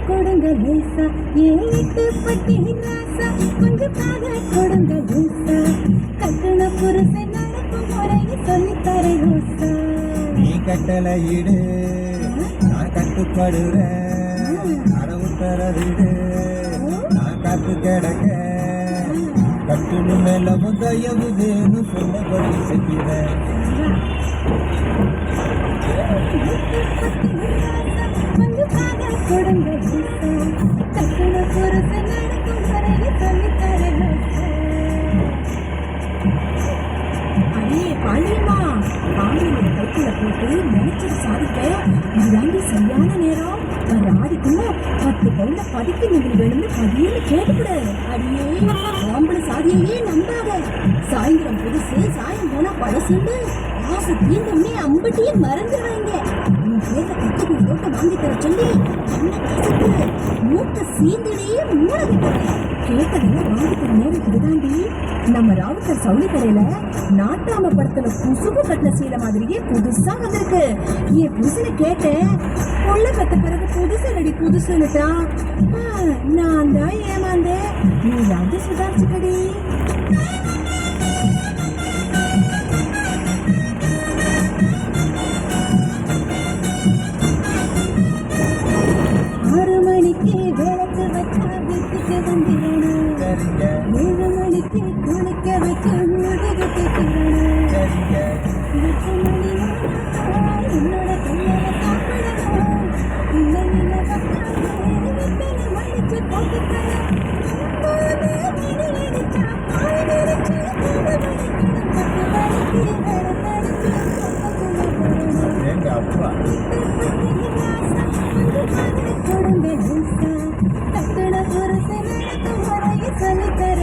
கொடுங்க லேசா ஏட்டு பட்டி ராசா கொஞ்சம் பாக கொடுங்க லேசா கட்டண புருஷன் நடக்கும் முறையை சொல்லித்தர ரோசா நீ கட்டளையிடு நான் கட்டுப்படுறேன் அறவு தரவிடு நான் காத்து கிடக்க கட்டுனு மேல தயவு வேணும் சொன்னபடி செய்கிறேன் கொடுங்க கட்டண புருஷன் நடக்கும் முறையை சொல்லித்தர ரோசா அடே பாண்டியம்மா, பாண்டியனோட கைக்குள்ள போட்டு நினைச்சது சாதிக்க இதுதாண்டி சரியான நேரம். வர ஆடிக்குள்ள 10 பவுண்ட பதுக்கி நெகிழி வேணும்னு பதியன்னு கேட்டுவிடு. அடியே ஆம்பளை சாதியையே நம்பாத. சாயந்தரம் புதுசு சாயம் போனா பழசுண்டு ஆசை தீர்ந்தோடனே அம்பட்டியே மறந்துடுவாங்க. நீ கேட்ட கத்துக்கு போட்டு வாங்கி தர சொல்லி என்ன கசப்பு மூக்க சீந்திலேயே மூட விட்டுறேன். கேட்டதெல்லாம் வாங்கி தர நேரம் இதுதாண்டி. நம்ம ராவுத்தர் சவுளி கடையில நாட்டாம படத்துல குசுபு கட்டின சீலை மாதிரியே புதுசா வந்திருக்கு. என் புதுசுன்னு கேட்டேன். கொள்ள பெத்த பிறகு புதுசு நடி புதுசுன்னுட்டா. நான் தான் ஏமாந்தேன். நீ வந்து சுதாரிச்சுக்கடி. விளக்கு வச்சா வீட்டுக்கு வந்திடணும் 7 மணிக்கு குளிக்க வச்சு முதுகுக்கு தரணும் 8 மணி என்னோட கையால சாப்பிடணும் இல்லை மடிச்சு போட்டுக்கிறேன் 9 மணி அடிச்சா பாய் நினைச்சு 3 மணிக்கு 10 மணிக்கு வேற தடுத்து கொடுங்க கட்டண புருஷன் நடக்கும் முறையை சொல்லித்தர